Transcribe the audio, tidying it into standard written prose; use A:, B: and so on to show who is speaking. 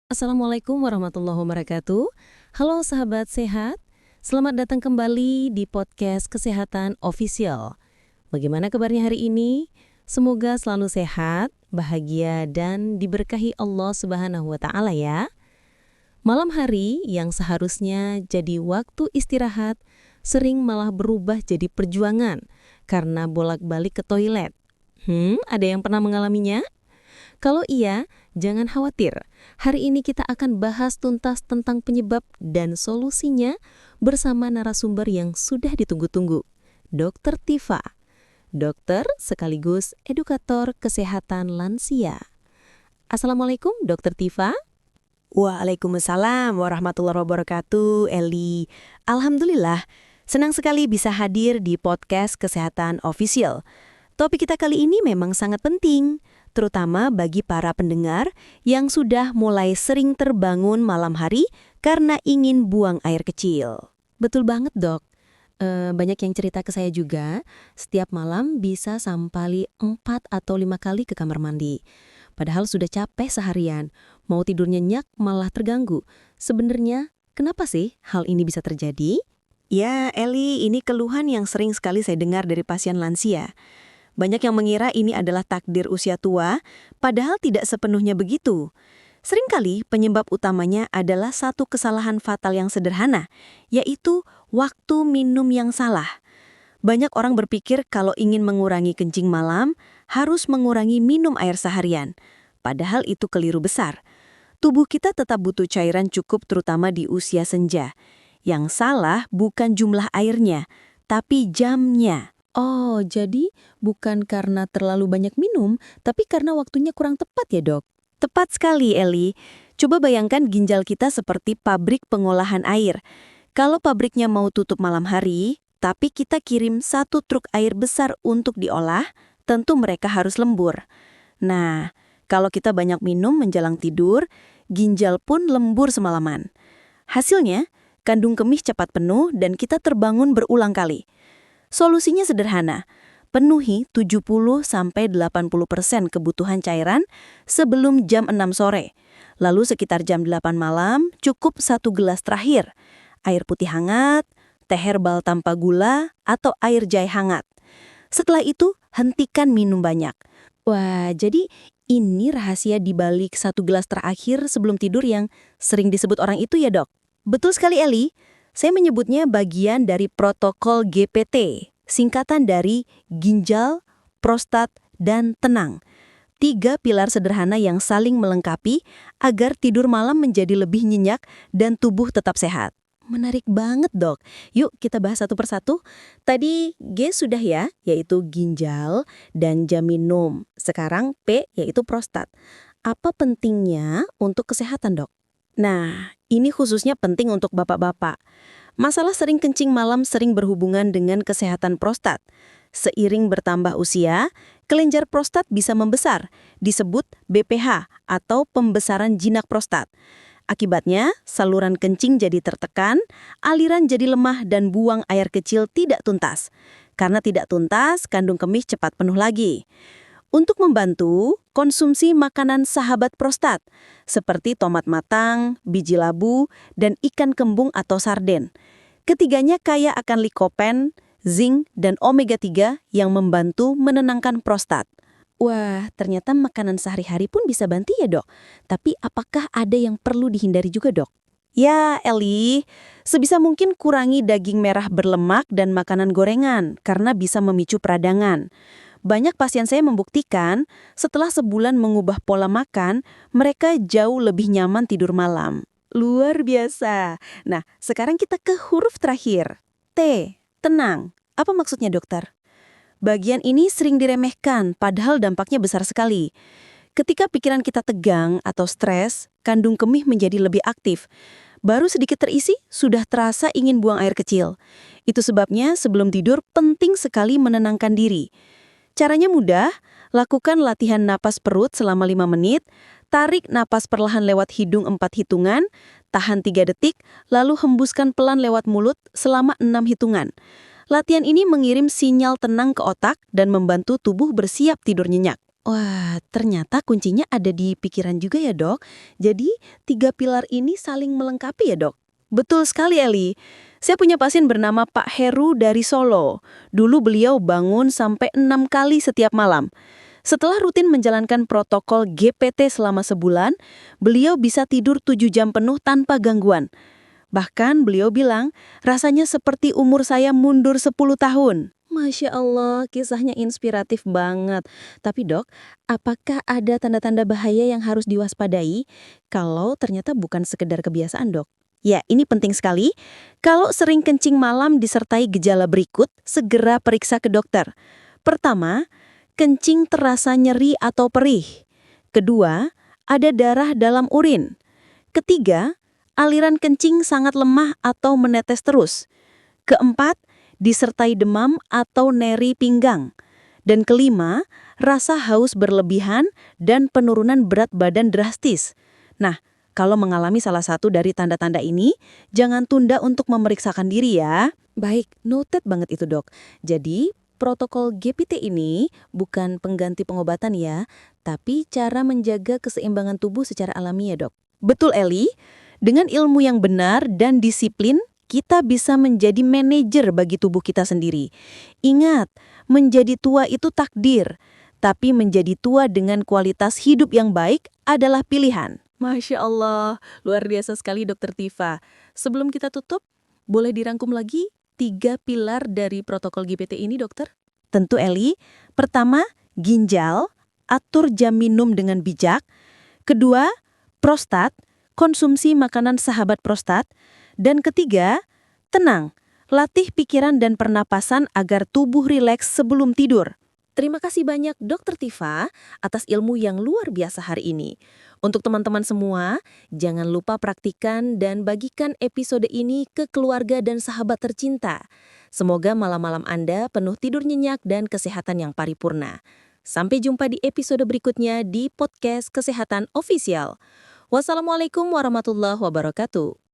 A: Assalamualaikum warahmatullahi wabarakatuh. Halo sahabat sehat, selamat datang kembali di podcast Kesehatan Official. Bagaimana kabarnya hari ini? Semoga selalu sehat, bahagia, dan diberkahi Allah Subhanahu wa Ta'ala ya. Malam hari yang seharusnya jadi waktu istirahat, sering malah berubah jadi perjuangan karena bolak-balik ke toilet. Ada yang pernah mengalaminya? Kalau iya, jangan khawatir. Hari ini kita akan bahas tuntas tentang penyebab dan solusinya bersama narasumber yang sudah ditunggu-tunggu, Dr. Tifa. Dokter sekaligus edukator kesehatan lansia. Assalamualaikum Dr. Tifa.
B: Waalaikumsalam warahmatullahi wabarakatuh, Eli. Alhamdulillah, senang sekali bisa hadir di podcast Kesehatan Official. Topik kita kali ini memang sangat penting, terutama bagi para pendengar yang sudah mulai sering terbangun malam hari karena ingin buang air kecil.
A: Betul banget dok. Banyak yang cerita ke saya juga, setiap malam bisa sampai 4 atau 5 kali ke kamar mandi. Padahal sudah capek seharian, mau tidur nyenyak malah terganggu. Sebenarnya, kenapa sih hal ini bisa terjadi?
B: Ya, Eli, ini keluhan yang sering sekali saya dengar dari pasien lansia. Banyak yang mengira ini adalah takdir usia tua, padahal tidak sepenuhnya begitu. Seringkali penyebab utamanya adalah satu kesalahan fatal yang sederhana, yaitu waktu minum yang salah. Banyak orang berpikir kalau ingin mengurangi kencing malam, harus mengurangi minum air seharian. Padahal itu keliru besar. Tubuh kita tetap butuh cairan cukup terutama di usia senja. Yang salah bukan jumlah airnya, tapi jamnya.
A: Oh, jadi bukan karena terlalu banyak minum, tapi karena waktunya kurang tepat ya dok?
B: Tepat sekali, Eli. Coba bayangkan ginjal kita seperti pabrik pengolahan air. Kalau pabriknya mau tutup malam hari, tapi kita kirim 1 truk air besar untuk diolah, tentu mereka harus lembur. Nah, kalau kita banyak minum menjelang tidur, ginjal pun lembur semalaman. Hasilnya, kandung kemih cepat penuh dan kita terbangun berulang kali. Solusinya sederhana, penuhi 70-80% kebutuhan cairan sebelum jam 6 sore. Lalu sekitar jam 8 malam cukup 1 gelas terakhir. Air putih hangat, teh herbal tanpa gula, atau air jahe hangat. Setelah itu, hentikan minum banyak.
A: Wah, jadi ini rahasia dibalik 1 gelas terakhir sebelum tidur yang sering disebut orang itu ya dok?
B: Betul sekali, Eli. Saya menyebutnya bagian dari protokol GPT, singkatan dari ginjal, prostat, dan tenang. 3 pilar sederhana yang saling melengkapi agar tidur malam menjadi lebih nyenyak dan tubuh tetap sehat.
A: Menarik banget dok. Yuk kita bahas satu persatu. Tadi G sudah ya, yaitu ginjal dan jam minum. Sekarang P yaitu prostat. Apa pentingnya untuk kesehatan dok?
B: Nah, ini khususnya penting untuk bapak-bapak. Masalah sering kencing malam sering berhubungan dengan kesehatan prostat. Seiring bertambah usia, kelenjar prostat bisa membesar, disebut BPH atau pembesaran jinak prostat. Akibatnya, saluran kencing jadi tertekan, aliran jadi lemah dan buang air kecil tidak tuntas. Karena tidak tuntas, kandung kemih cepat penuh lagi. Untuk membantu, konsumsi makanan sahabat prostat, seperti tomat matang, biji labu, dan ikan kembung atau sarden. Ketiganya kaya akan likopen, zinc, dan omega-3 yang membantu menenangkan prostat.
A: Wah, ternyata makanan sehari-hari pun bisa bantu ya dok. Tapi apakah ada yang perlu dihindari juga dok?
B: Ya, Eli, sebisa mungkin kurangi daging merah berlemak dan makanan gorengan karena bisa memicu peradangan. Banyak pasien saya membuktikan setelah sebulan mengubah pola makan, mereka jauh lebih nyaman tidur malam. Luar biasa. Nah, sekarang kita ke huruf terakhir. T, tenang. Apa maksudnya dokter? Bagian ini sering diremehkan, padahal dampaknya besar sekali. Ketika pikiran kita tegang atau stres, kandung kemih menjadi lebih aktif. Baru sedikit terisi, sudah terasa ingin buang air kecil. Itu sebabnya sebelum tidur penting sekali menenangkan diri. Caranya mudah, lakukan latihan napas perut selama 5 menit, tarik napas perlahan lewat hidung 4 hitungan, tahan 3 detik, lalu hembuskan pelan lewat mulut selama 6 hitungan. Latihan ini mengirim sinyal tenang ke otak dan membantu tubuh bersiap tidur nyenyak. Wah, ternyata kuncinya ada di pikiran juga ya, Dok. Jadi, 3 pilar ini saling melengkapi ya, Dok? Betul sekali, Eli. Saya punya pasien bernama Pak Heru dari Solo. Dulu beliau bangun sampai 6 kali setiap malam. Setelah rutin menjalankan protokol GPT selama sebulan, beliau bisa tidur 7 jam penuh tanpa gangguan. Bahkan beliau bilang, rasanya seperti umur saya mundur 10 tahun.
A: Masya Allah, kisahnya inspiratif banget. Tapi dok, apakah ada tanda-tanda bahaya yang harus diwaspadai kalau ternyata bukan sekedar kebiasaan dok?
B: Ya, ini penting sekali. Kalau sering kencing malam disertai gejala berikut, segera periksa ke dokter. Pertama, kencing terasa nyeri atau perih. Kedua, ada darah dalam urin. Ketiga, aliran kencing sangat lemah atau menetes terus. Keempat, disertai demam atau nyeri pinggang. Dan kelima, rasa haus berlebihan dan penurunan berat badan drastis. Nah, kalau mengalami salah satu dari tanda-tanda ini, jangan tunda untuk memeriksakan diri ya.
A: Baik, noted banget itu dok. Jadi, protokol GPT ini bukan pengganti pengobatan ya, tapi cara menjaga keseimbangan tubuh secara alami ya dok.
B: Betul, Eli. Dengan ilmu yang benar dan disiplin, kita bisa menjadi manajer bagi tubuh kita sendiri. Ingat, menjadi tua itu takdir, tapi menjadi tua dengan kualitas hidup yang baik adalah pilihan.
A: Masya Allah, luar biasa sekali Dokter Tifa. Sebelum kita tutup, boleh dirangkum lagi 3 pilar dari protokol GPT ini dokter?
B: Tentu, Eli. Pertama, ginjal, atur jam minum dengan bijak. Kedua, prostat, konsumsi makanan sahabat prostat. Dan ketiga, tenang, latih pikiran dan pernapasan agar tubuh rileks sebelum tidur.
A: Terima kasih banyak Dokter Tifa atas ilmu yang luar biasa hari ini. Untuk teman-teman semua, jangan lupa praktikan dan bagikan episode ini ke keluarga dan sahabat tercinta. Semoga malam-malam Anda penuh tidur nyenyak dan kesehatan yang paripurna. Sampai jumpa di episode berikutnya di Podcast Kesehatan Official. Wassalamualaikum warahmatullahi wabarakatuh.